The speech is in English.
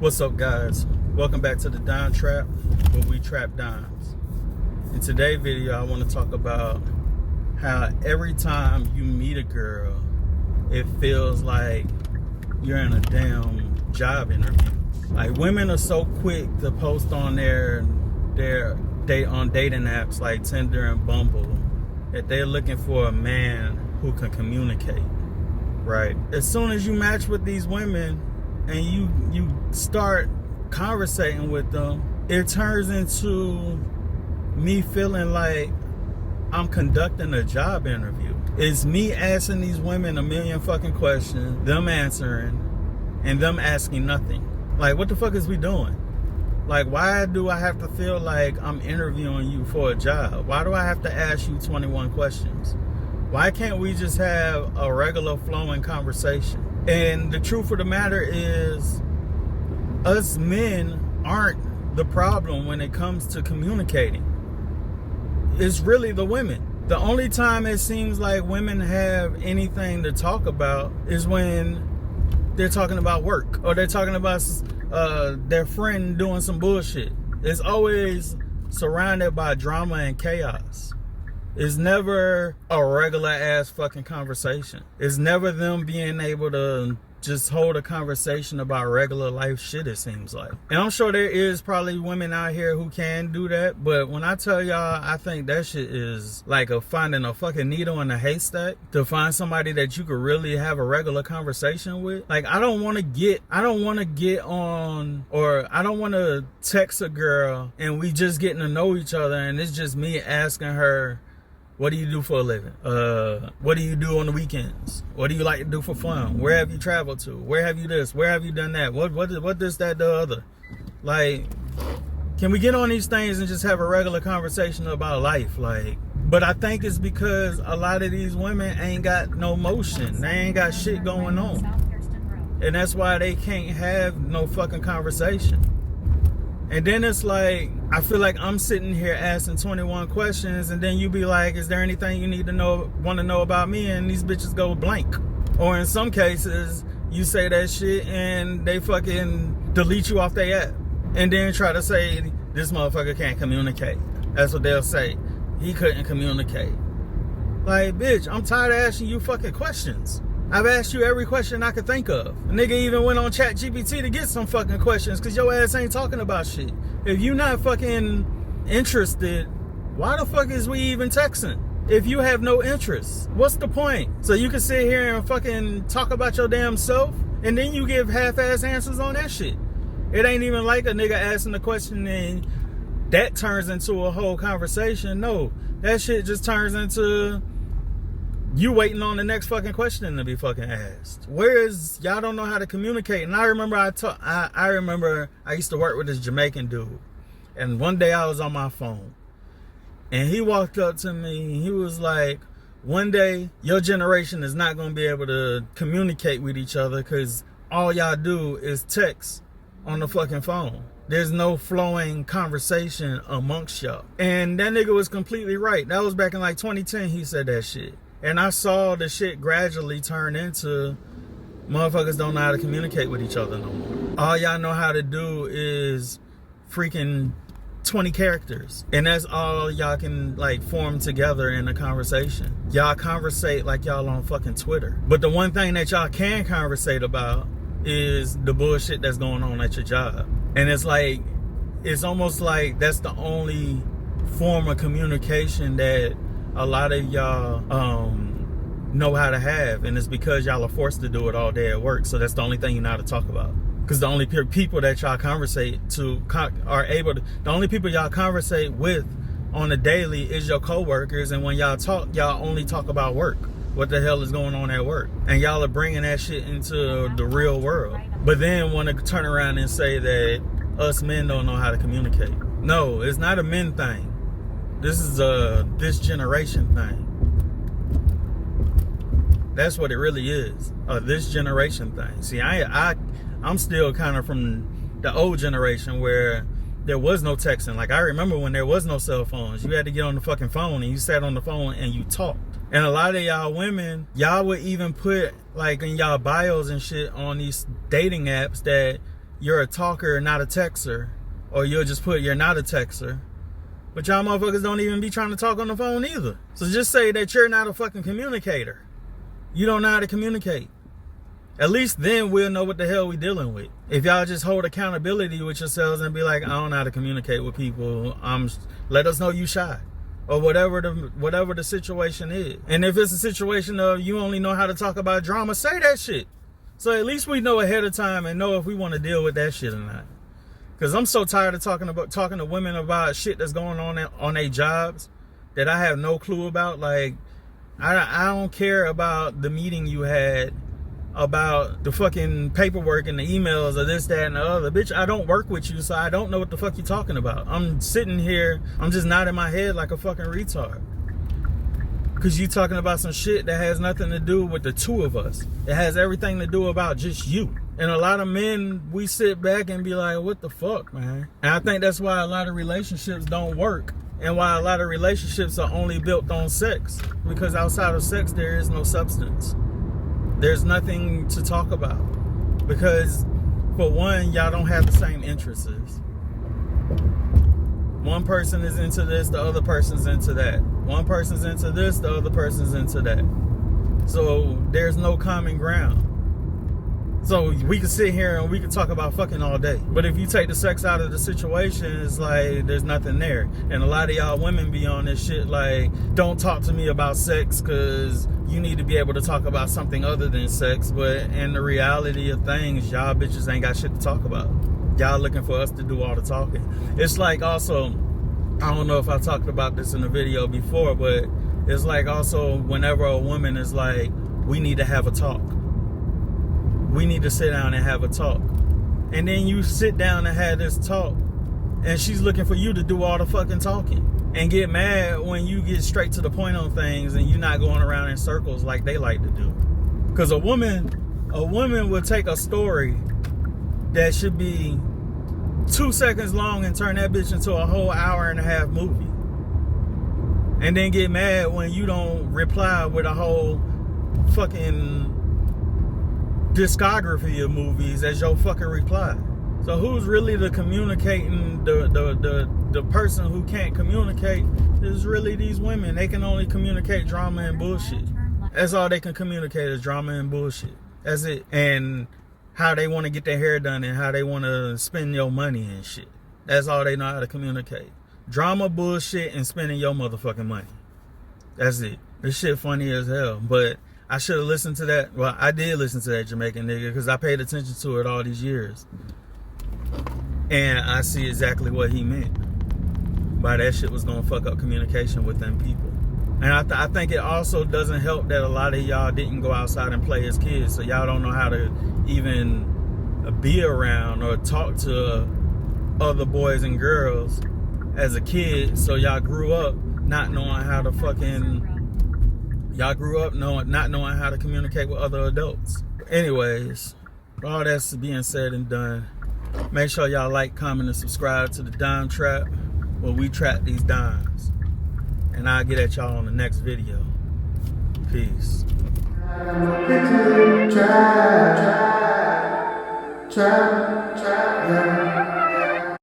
What's up, guys? Welcome back to the Dime Trap, where we trap dimes. In today's video, I want to talk about how every time you meet a girl, it feels like you're in a damn job interview. Like, women are so quick to post on their date on dating apps like Tinder and Bumble that they're looking for a man who can communicate, right? As soon as you match with these women and you start conversating with them, it turns into me feeling like I'm conducting a job interview. It's me asking these women a million fucking questions, them answering, and them asking nothing. Like, what the fuck is we doing? Like, why do I have to feel like I'm interviewing you for a job? Why do I have to ask you 21 questions? Why can't we just have a regular flowing conversation? And the truth of the matter is, us men aren't the problem when it comes to communicating. It's really the women. The only time it seems like women have anything to talk about is when they're talking about work or they're talking about their friend doing some bullshit. It's always surrounded by drama and chaos. It's never a regular ass fucking conversation. It's never them being able to just hold a conversation about regular life shit, it seems like. And I'm sure there is probably women out here who can do that, but when I tell y'all, I think that shit is like finding a fucking needle in a haystack to find somebody that you could really have a regular conversation with. Like, I don't want to get on, or I don't want to text a girl and we just getting to know each other and it's just me asking her, what do you do for a living? What do you do on the weekends? What do you like to do for fun? Where have you traveled to? Where have you this? Where have you done that? What this, that, the other? Like, can we get on these things and just have a regular conversation about life? Like, but I think it's because a lot of these women ain't got no motion. They ain't got shit going on. And that's why they can't have no fucking conversation. And then it's like, I feel like I'm sitting here asking 21 questions and then you be like, is there anything you want to know about me? And these bitches go blank. Or in some cases, you say that shit and they fucking delete you off their app. And then try to say, this motherfucker can't communicate. That's what they'll say. He couldn't communicate. Like, bitch, I'm tired of asking you fucking questions. I've asked you every question I could think of. A nigga even went on ChatGPT to get some fucking questions because your ass ain't talking about shit. If you not fucking interested, why the fuck is we even texting? If you have no interest, what's the point? So you can sit here and fucking talk about your damn self and then you give half-ass answers on that shit. It ain't even like a nigga asking the question and that turns into a whole conversation. No, that shit just turns into you waiting on the next fucking question to be fucking asked. Whereas y'all don't know how to communicate. And I remember I used to work with this Jamaican dude. And one day I was on my phone. And he walked up to me and he was like, one day your generation is not going to be able to communicate with each other because all y'all do is text on the fucking phone. There's no flowing conversation amongst y'all. And that nigga was completely right. That was back in like 2010 he said that shit. And I saw the shit gradually turn into motherfuckers don't know how to communicate with each other no more. All y'all know how to do is freaking 20 characters. And that's all y'all can like form together in a conversation. Y'all conversate like y'all on fucking Twitter. But the one thing that y'all can conversate about is the bullshit that's going on at your job. And it's like, it's almost like that's the only form of communication that a lot of y'all know how to have, and it's because y'all are forced to do it all day at work. So that's the only thing you know how to talk about. Because the only people that y'all the only people y'all conversate with on a daily is your coworkers, and when y'all talk, y'all only talk about work. What the hell is going on at work? And y'all are bringing that shit into the real world. But then want to turn around and say that us men don't know how to communicate. No, it's not a men thing. This is this generation thing. That's what it really is. This generation thing. See, I'm still kind of from the old generation where there was no texting. Like, I remember when there was no cell phones. You had to get on the fucking phone and you sat on the phone and you talked. And a lot of y'all women, y'all would even put like in y'all bios and shit on these dating apps that you're a talker, not a texter, or you'll just put you're not a texter. But y'all motherfuckers don't even be trying to talk on the phone either. So just say that you're not a fucking communicator. You don't know how to communicate. At least then we'll know what the hell we dealing with. If y'all just hold accountability with yourselves and be like, I don't know how to communicate with people. Let us know you shy. Or whatever the situation is. And if it's a situation of you only know how to talk about drama, say that shit. So at least we know ahead of time and know if we want to deal with that shit or not. Because I'm so tired of talking to women about shit that's going on their jobs that I have no clue about. Like, I don't care about the meeting you had, about the fucking paperwork and the emails or this, that, and the other. Bitch, I don't work with you, so I don't know what the fuck you talking about. I'm sitting here, I'm just nodding my head like a fucking retard. Because you talking about some shit that has nothing to do with the two of us. It has everything to do about just you. And a lot of men, we sit back and be like, what the fuck, man? And I think that's why a lot of relationships don't work. And why a lot of relationships are only built on sex. Because outside of sex, there is no substance. There's nothing to talk about. Because, for one, y'all don't have the same interests. One person is into this, the other person's into that. One person's into this, the other person's into that. So there's no common ground. So we can sit here and we can talk about fucking all day. But if you take the sex out of the situation, it's like there's nothing there. And a lot of y'all women be on this shit like, don't talk to me about sex because you need to be able to talk about something other than sex. But in the reality of things, y'all bitches ain't got shit to talk about. Y'all looking for us to do all the talking. It's like also, I don't know if I talked about this in a video before, but it's like also whenever a woman is like, we need to have a talk. We need to sit down and have a talk. And then you sit down and have this talk, and she's looking for you to do all the fucking talking. And get mad when you get straight to the point on things and you're not going around in circles like they like to do. Because a woman will take a story that should be 2 seconds long and turn that bitch into a whole hour-and-a-half movie. And then get mad when you don't reply with a whole fucking discography of movies as your fucking reply. So who's really the communicating, the person who can't communicate is really these women. They can only communicate drama and bullshit. That's all they can communicate is drama and bullshit. That's it. And how they want to get their hair done and how they want to spend your money and shit. That's all they know how to communicate. Drama, bullshit, and spending your motherfucking money. That's it. This shit funny as hell. But I should have listened to that. Well, I did listen to that Jamaican nigga because I paid attention to it all these years. And I see exactly what he meant by that shit was going to fuck up communication with them people. And I think it also doesn't help that a lot of y'all didn't go outside and play as kids. So y'all don't know how to even be around or talk to other boys and girls as a kid. So y'all grew up not knowing how to not knowing how to communicate with other adults. Anyways, all that's being said and done, make sure y'all like, comment, and subscribe to the Dime Trap where we trap these dimes. And I'll get at y'all on the next video. Peace. Trap, yeah.